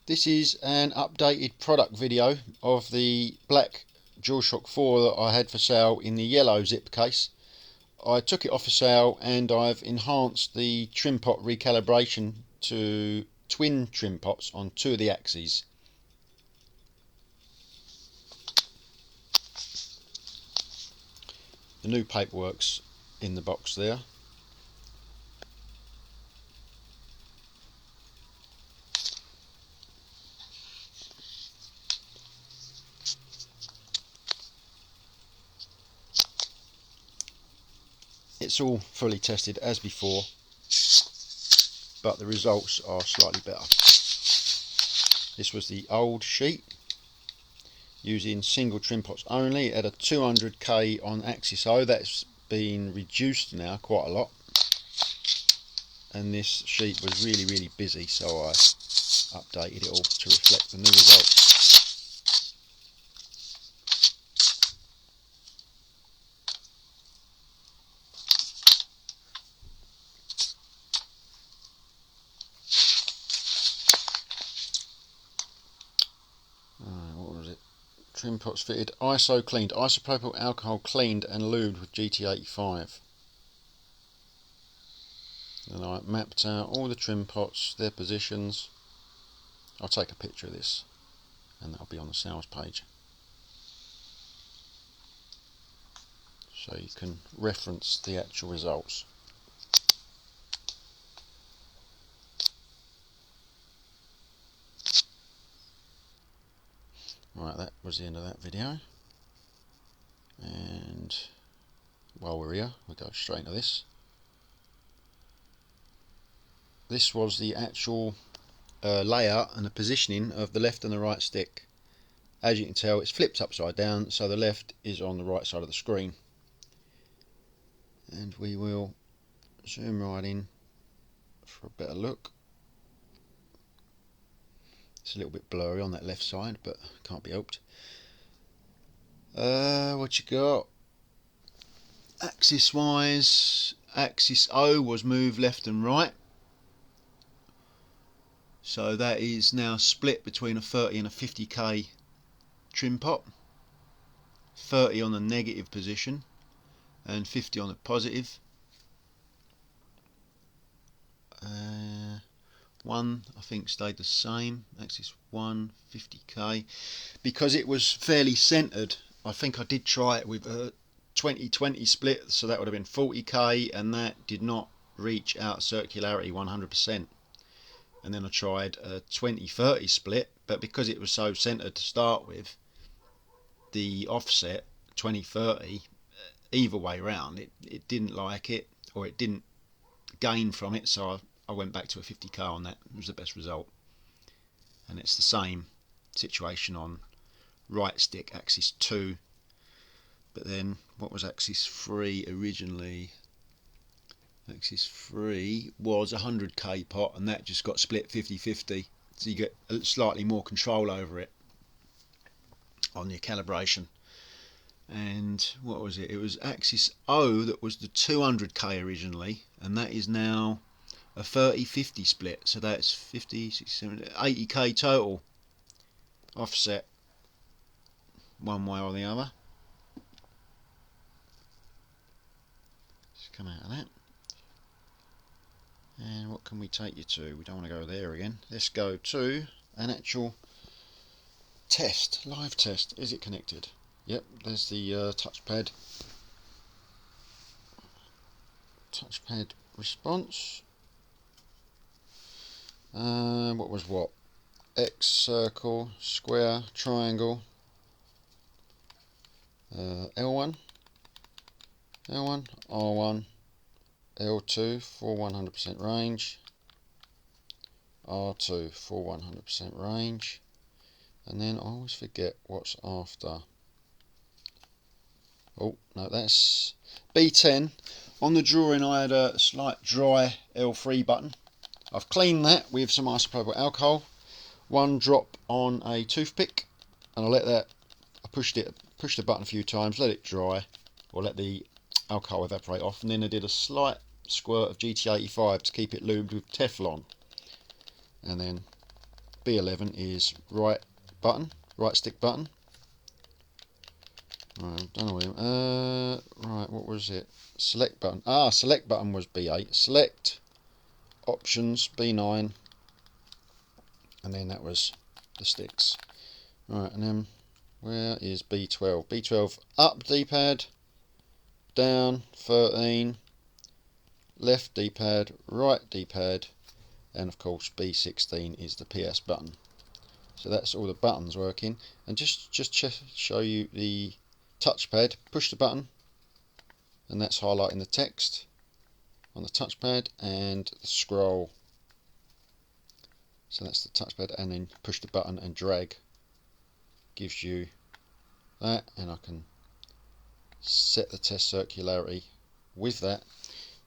This is an updated product video of the black DualShock 4 that I had for sale in the yellow zip case. I took it off for sale and I've enhanced the trim pot recalibration to twin trim pots on two of the axes. The new paperwork's in the box there. It's all fully tested as before, but the results are slightly better. This was the old sheet using single trim pots only. It had a 200k on axis O. That's been reduced now quite a lot, and this sheet was really busy, so I updated it all to reflect the new results. What was it? Trim pots fitted, ISO cleaned, isopropyl alcohol cleaned and lubed with GT85. And I mapped out all the trim pots, their positions. I'll take a picture of this and that'll be on the sales page, so you can reference the actual results. Right, that was the end of that video, and while we're here we'll go straight into this. This was the actual layout and the positioning of the left and the right stick. As you can tell, it's flipped upside down, so the left is on the right side of the screen. And we will zoom right in for a better look. It's a little bit blurry on that left side, but can't be helped. What you got? Axis wise, axis O was moved left and right. So that is now split between a 30 and a 50k trim pot. 30 on the negative position and 50 on the positive. One I think stayed the same, axis 1, 50k. Because it was fairly centered, I think I did try it with a 20-20 split, so that would have been 40k, and that did not reach out circularity 100%. And then I tried a 20-30 split, but because it was so centered to start with, the offset 20-30, either way round, it didn't like it, or it didn't gain from it, so I went back to a 50k on that. It was the best result. And it's the same situation on right stick, axis 2, but then what was axis 3 originally? Axis 3 was a 100k pot, and that just got split 50-50, so you get slightly more control over it on your calibration. And what was it? It was axis O that was the 200k originally, and that is now a 30-50 split, so that's 50, 60, 70, 80k total offset one way or the other. Let's come out of that. And what can we take you to? We don't want to go there again. Let's go to an actual test, live test. Is it connected? Yep, there's the touchpad response. What was what? X, circle, square, triangle, L1, R1, L2 for 100% range, R2 for 100% range, and then I always forget what's after. Oh no, that's B10. On the drawing I had a slight dry L3 button. I've cleaned that with some isopropyl alcohol, one drop on a toothpick, and I let that, I pushed the button a few times, let it dry, or let the alcohol evaporate off, and then I did a slight squirt of GT85 to keep it lubed with Teflon. and then B11 is right stick button. Right, don't know right, what was it? Select button. Select button was B8. Select options B9, and then that was the sticks. Right, and then where is B12? B12 up D-pad, down 13, left D-pad, right D-pad, and of course B16 is the PS button. So that's all the buttons working. And just show you the touchpad. Push the button, and that's highlighting the text on the touchpad, and the scroll. So that's the touchpad, and then push the button and drag gives you that, and I can set the test circularity with that.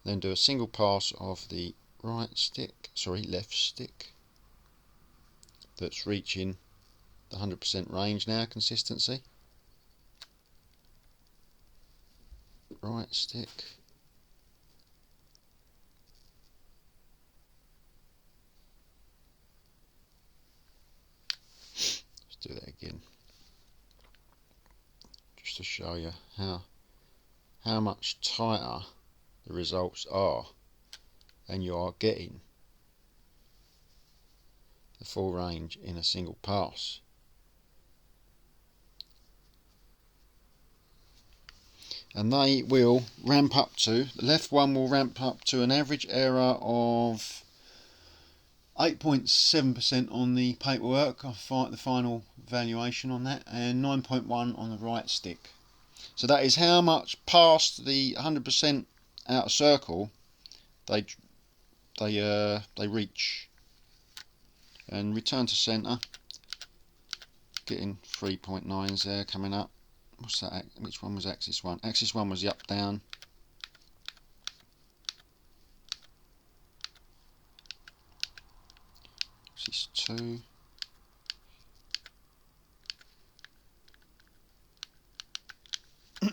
Then do a single pass of the left stick that's reaching the 100% range now, consistency. Right stick. Let's do that again, just to show you how much tighter the results are, and you are getting the full range in a single pass. And they will ramp up to, the left one will ramp up to an average error of 8.7% on the paperwork, the final valuation on that, and 9.1 on the right stick. So that is how much past the 100% outer circle they reach. And return to centre, getting 3.9s there coming up. What's that? Which one was axis 1? Axis 1 was the up down. Axis 2. There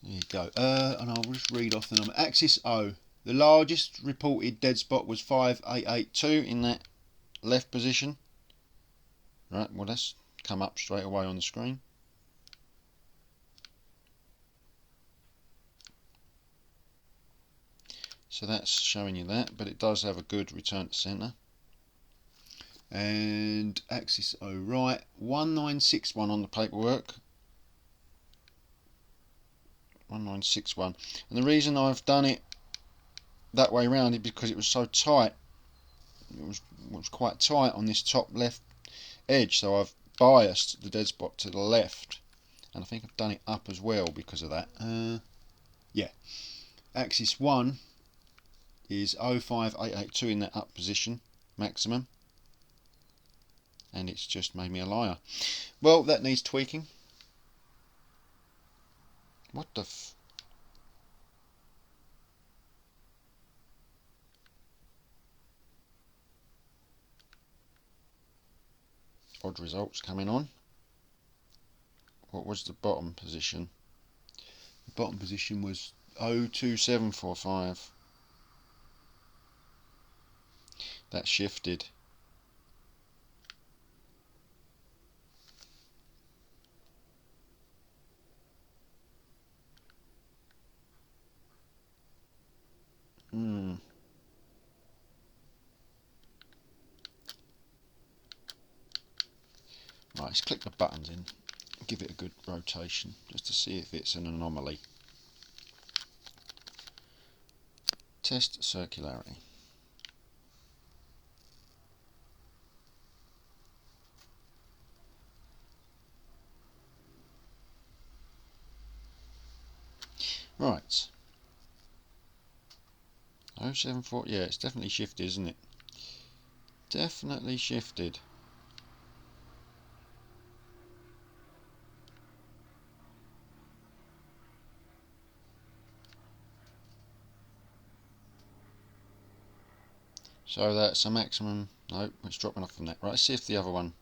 you go. And I'll just read off the number. Axis O. The largest reported dead spot was 5882 in that left position. Right, well that's come up straight away on the screen. So that's showing you that, but it does have a good return to centre. And axis O right, 1961 on the paperwork. 1961. And the reason I've done it that way round is because it was so tight. It was quite tight on this top left edge, so I've biased the dead spot to the left, and I think I've done it up as well because of that. Yeah, axis 1 is 05882 in that up position maximum, and it's just made me a liar. Well, that needs tweaking. What the odd results coming on. What was the bottom position? The bottom position was 02745. That shifted. Right, let's click the buttons in, give it a good rotation just to see if it's an anomaly. Test circularity. Right. 074, yeah, it's definitely shifted, isn't it? Definitely shifted. So that's a maximum. No, it's dropping off from that. Right, let's see if the other one.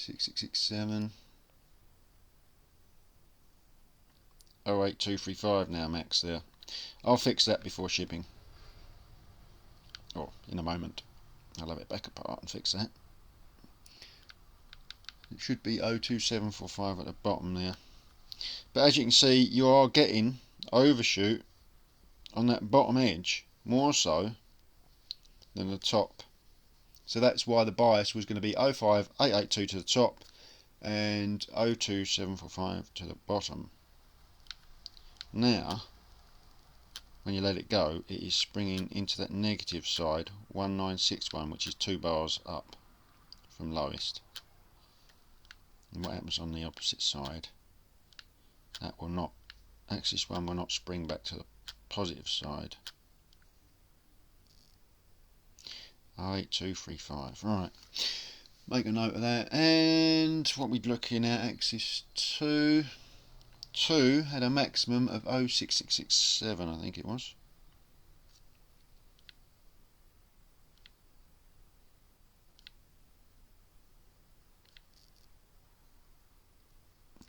6667 08235 now, max there. I'll fix that before shipping, or in a moment. I'll have it back apart and fix that. It should be 02745 at the bottom there, but as you can see, you are getting overshoot on that bottom edge more so than the top. So that's why the bias was going to be 05882 to the top and 02745 to the bottom. Now, when you let it go, it is springing into that negative side, 1961, which is 2 bars up from lowest. And what happens on the opposite side? That will not, axis 1 will not spring back to the positive side. 08235. Right, make a note of that. And what we're looking at, axis 2 had a maximum of 06667, I think it was.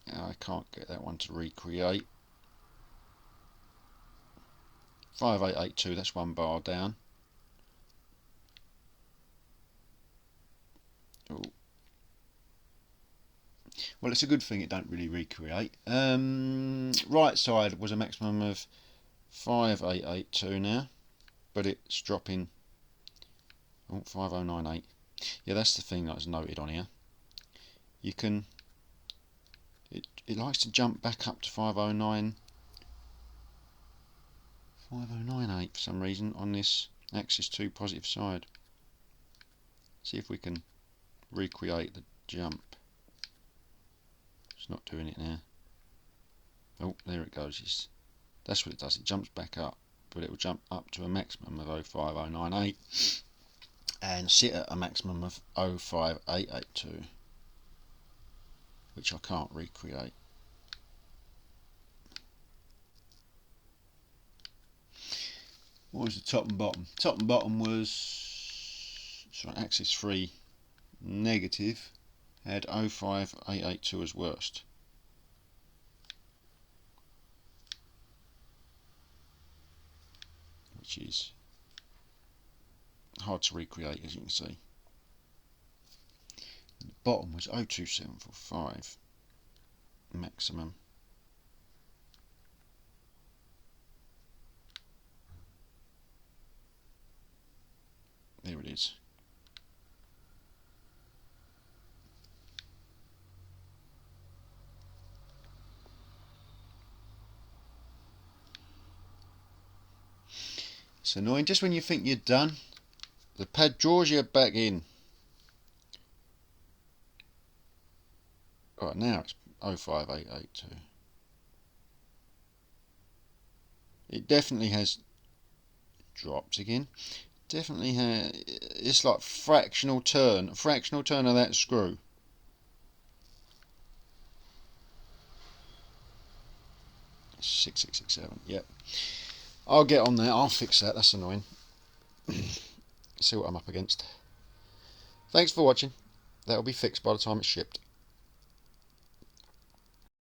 I can't get that one to recreate. 5882, that's 1 bar down. Oh. Well, it's a good thing it don't really recreate. Right side was a maximum of 5882 now, but it's dropping. Oh, 5098. Yeah, that's the thing that's noted on here. You can. It likes to jump back up to 5098 for some reason on this axis 2 positive side. See if we can recreate the jump. It's not doing it now. Oh, there it goes. That's what it does. It jumps back up, but it will jump up to a maximum of 05098 and sit at a maximum of 05882, which I can't recreate. What was the top and bottom? Top and bottom was, sorry, axis 3 negative had 05882 as worst. Which is hard to recreate, as you can see. And the bottom was 02745 maximum. There it is. It's annoying, just when you think you're done, the pad draws you back in. Right, now it's 05882. It definitely has dropped again. Definitely has. It's like fractional turn of that screw. Six, 667. Yep. I'll get on that. I'll fix that. That's annoying. See what I'm up against. Thanks for watching. That'll be fixed by the time it's shipped.